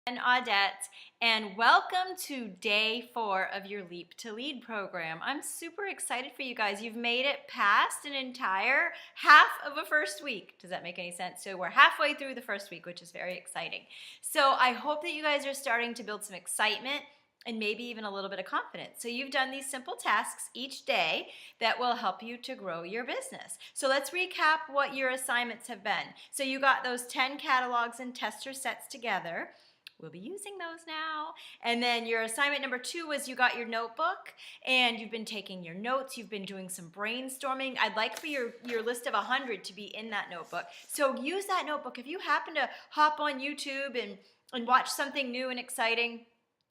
And Audette, and welcome to day 4 of your Leap to Lead program. I'm super excited for you guys. You've made it past an entire half of a first week. Does that make any sense? So we're halfway through the first week, which is very exciting. So I hope that you guys are starting to build some excitement and maybe even a little bit of confidence. So you've done these simple tasks each day that will help you to grow your business. So let's recap what your assignments have been. So you got those 10 catalogs and tester sets together. We'll be using those now. And then your assignment number 2 was you got your notebook and you've been taking your notes. You've been doing some brainstorming. I'd like for your list of 100 to be in that notebook. So use that notebook. If you happen to hop on YouTube and watch something new and exciting,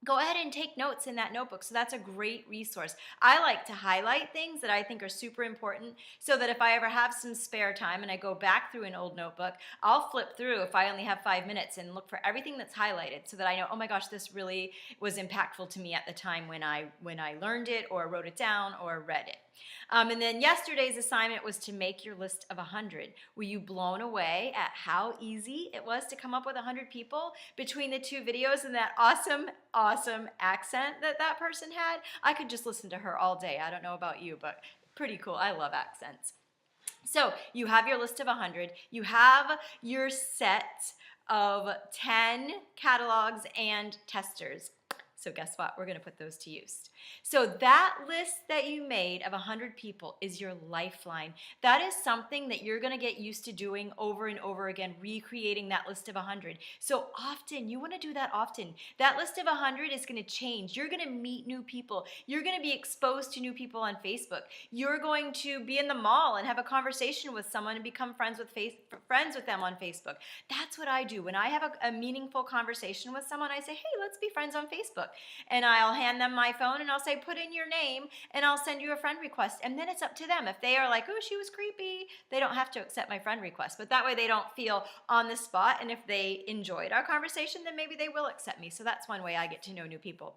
go ahead and take notes in that notebook. So that's a great resource. I like to highlight things that I think are super important so that if I ever have some spare time and I go back through an old notebook, I'll flip through if I only have 5 minutes and look for everything that's highlighted so that I know, oh my gosh, this really was impactful to me at the time when I learned it or wrote it down or read it. And then yesterday's assignment was to make your list of 100. Were you blown away at how easy it was to come up with 100 people between the 2 videos and that awesome accent that person had? I could just listen to her all day. I don't know about you, but pretty cool. I love accents. So you have your list of 100. You have your set of 10 catalogs and testers. So guess what? We're going to put those to use. So that list that you made of 100 people is your lifeline. That is something that you're going to get used to doing over and over again, recreating that list of 100. So often, you want to do that often. That list of 100 is going to change. You're going to meet new people. You're going to be exposed to new people on Facebook. You're going to be in the mall and have a conversation with someone and become friends with them on Facebook. That's what I do. When I have a meaningful conversation with someone, I say, hey, let's be friends on Facebook. And I'll hand them my phone and I'll say, put in your name and I'll send you a friend request. And then it's up to them. If they are like, oh, she was creepy, they don't have to accept my friend request. But that way they don't feel on the spot. And if they enjoyed our conversation, then maybe they will accept me. So that's one way I get to know new people.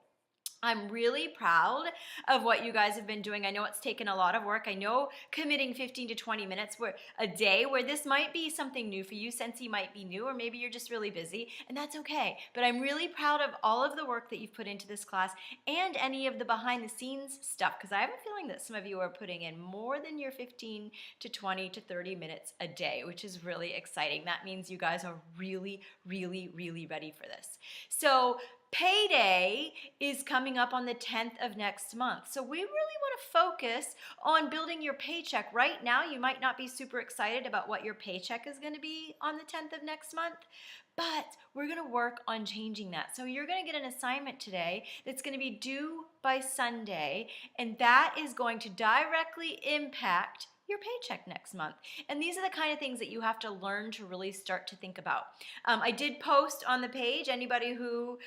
I'm really proud of what you guys have been doing. I know it's taken a lot of work. I know committing 15 to 20 minutes a day where this might be something new for you. Scentsy might be new, or maybe you're just really busy, and that's okay. But I'm really proud of all of the work that you've put into this class and any of the behind the scenes stuff, because I have a feeling that some of you are putting in more than your 15 to 20 to 30 minutes a day, which is really exciting. That means you guys are really, really, really ready for this. So payday is coming up on the 10th of next month. So we really want to focus on building your paycheck. Right now, you might not be super excited about what your paycheck is going to be on the 10th of next month, but we're going to work on changing that. So you're going to get an assignment today that's going to be due by Sunday, and that is going to directly impact your paycheck next month. And these are the kind of things that you have to learn to really start to think about. I did post on the page, anybody who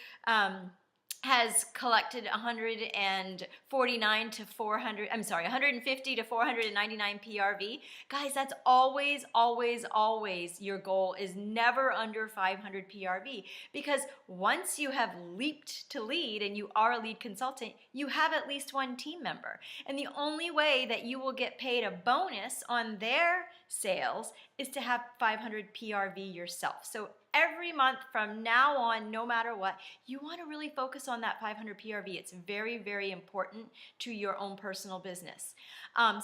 has collected 149 to 400, I'm sorry, 150 to 499 PRV. Guys, that's always, always, always your goal is never under 500 PRV, because once you have leaped to lead and you are a lead consultant, you have at least one team member. And the only way that you will get paid a bonus on their sales is to have 500 PRV yourself. So every month from now on, no matter what, you want to really focus on that 500 PRV. It's very, very important to your own personal business.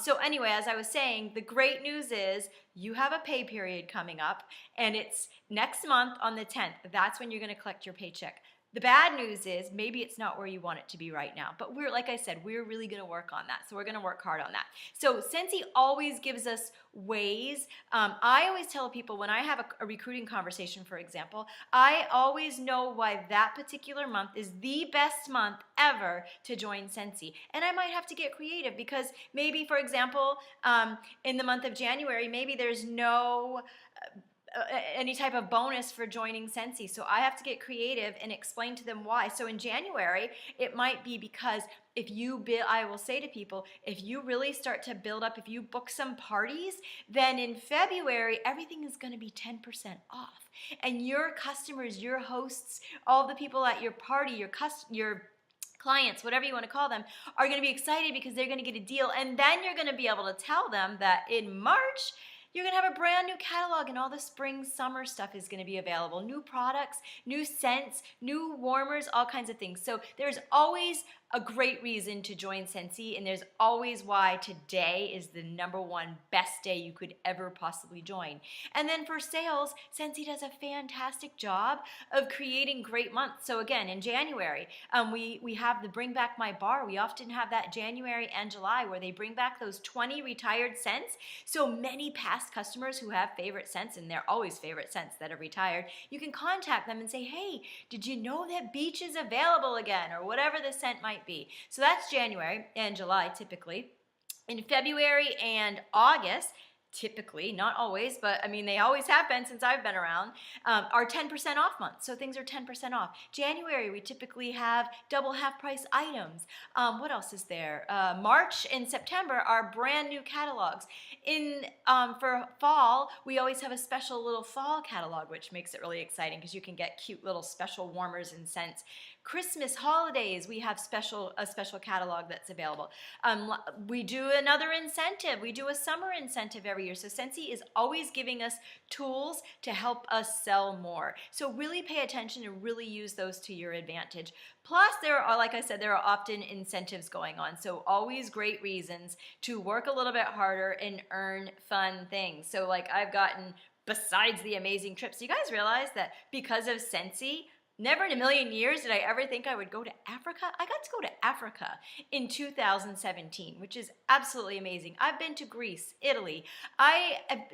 So anyway, as I was saying, the great news is you have a pay period coming up, and it's next month on the 10th. That's when you're going to collect your paycheck. The bad news is maybe it's not where you want it to be right now. But like I said, we're really going to work on that. So we're going to work hard on that. So Scentsy always gives us ways. I always tell people when I have a recruiting conversation, for example, I always know why that particular month is the best month ever to join Scentsy. And I might have to get creative because maybe, for example, in the month of January, maybe there's no any type of bonus for joining Scentsy. So I have to get creative and explain to them why. So in January, it might be because I will say to people, if you really start to build up, if you book some parties, then in February, everything is going to be 10% off. And your customers, your hosts, all the people at your party, your clients, whatever you want to call them, are going to be excited because they're going to get a deal. And then you're going to be able to tell them that in March, You're going to have a brand new catalog, and all the spring, summer stuff is going to be available. New products, new scents, new warmers, all kinds of things. So there's always a great reason to join Scentsy, and there's always why today is the #1 best day you could ever possibly join. And then for sales, Scentsy does a fantastic job of creating great months. So again, in January, we have the Bring Back My Bar. We often have that January and July where they bring back those 20 retired scents. So many past customers who have favorite scents, and they're always favorite scents that are retired, you can contact them and say, hey, did you know that beach is available again, or whatever the scent might be. So that's January and July typically. In February and August, typically, not always, but I mean, they always have been since I've been around, are 10% off months. So things are 10% off. January, we typically have double half price items. What else is there? March and September are brand new catalogs. For fall, we always have a special little fall catalog, which makes it really exciting because you can get cute little special warmers and scents. Christmas, holidays, we have a special catalog that's available. We do another incentive. We do a summer incentive every year. So Scentsy is always giving us tools to help us sell more. So really pay attention and really use those to your advantage. Plus, there are, like I said, there are often incentives going on. So always great reasons to work a little bit harder and earn fun things. So like I've gotten, besides the amazing trips, you guys realize that because of Scentsy, never in a million years did I ever think I would go to Africa. I got to go to Africa in 2017, which is absolutely amazing. I've been to Greece, Italy,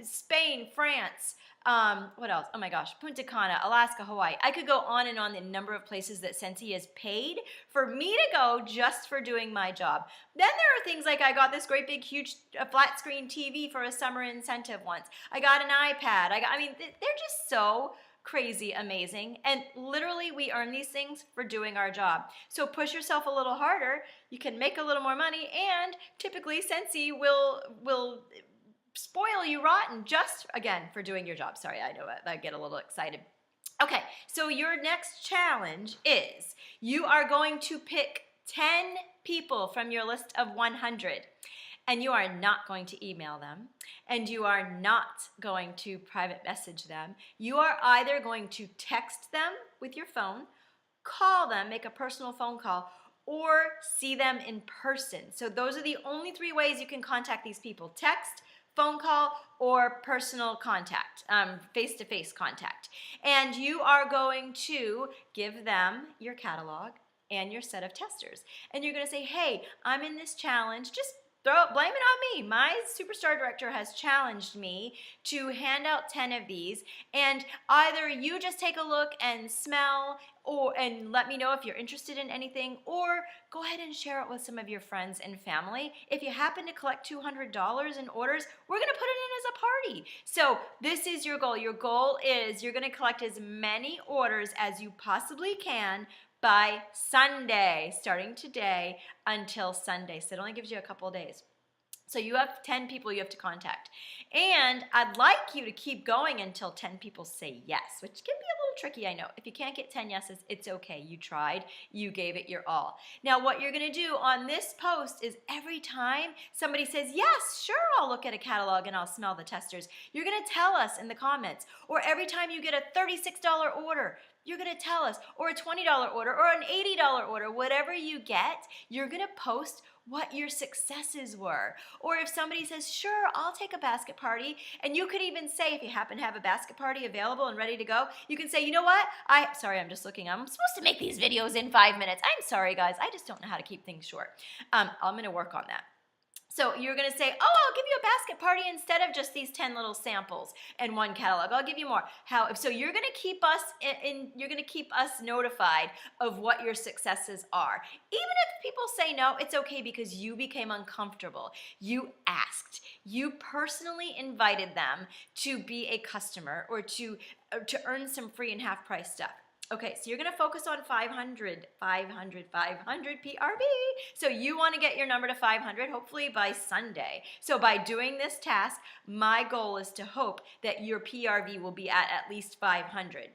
Spain, France, what else? Oh my gosh, Punta Cana, Alaska, Hawaii. I could go on and on the number of places that Scentsy has paid for me to go just for doing my job. Then there are things like I got this great big huge flat screen TV for a summer incentive once. I got an iPad. They're just so crazy amazing, and literally we earn these things for doing our job. So push yourself a little harder, you can make a little more money, and typically Scentsy will spoil you rotten just again for doing your job. Sorry, I know I get a little excited. Okay, so your next challenge is you are going to pick 10 people from your list of 100. And you are not going to email them, and you are not going to private message them. You are either going to text them with your phone, call them, make a personal phone call, or see them in person. So those are the only 3 ways you can contact these people: text, phone call, or personal contact, face-to-face contact. And you are going to give them your catalog and your set of testers. And you're going to say, hey, I'm in this challenge. Just blame it on me. My superstar director has challenged me to hand out 10 of these, and either you just take a look and smell and let me know if you're interested in anything, or go ahead and share it with some of your friends and family. If you happen to collect $200 in orders, we're going to put it in as a party. So this is your goal. Your goal is you're going to collect as many orders as you possibly can by Sunday, starting today until Sunday. So it only gives you a couple of days. So you have 10 people you have to contact. And I'd like you to keep going until 10 people say yes, which can be a little tricky, I know. If you can't get 10 yeses, it's okay. You tried. You gave it your all. Now, what you're going to do on this post is every time somebody says, yes, sure, I'll look at a catalog and I'll smell the testers, you're going to tell us in the comments. Or every time you get a $36 order, you're going to tell us, or a $20 order, or an $80 order, whatever you get, you're going to post what your successes were. Or if somebody says, sure, I'll take a basket party, and you could even say, if you happen to have a basket party available and ready to go, you can say, you know what, I'm supposed to make these videos in 5 minutes. I'm sorry, guys, I just don't know how to keep things short. I'm going to work on that. So you're going to say, oh, I'll give you a basket party instead of just these 10 little samples and one catalog. I'll give you more. So you're going to keep us you're going to keep us notified of what your successes are. Even if people say no, it's okay because you became uncomfortable. You asked. You personally invited them to be a customer or to earn some free and half price stuff. Okay, so you're going to focus on 500 PRV. So you want to get your number to 500, hopefully by Sunday. So by doing this task, my goal is to hope that your PRV will be at least 500.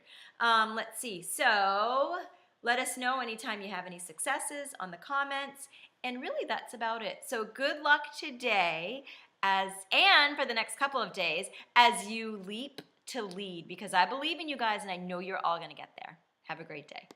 Let's see. So let us know anytime you have any successes on the comments. And really, that's about it. So good luck today and for the next couple of days as you leap to lead, because I believe in you guys and I know you're all going to get there. Have a great day.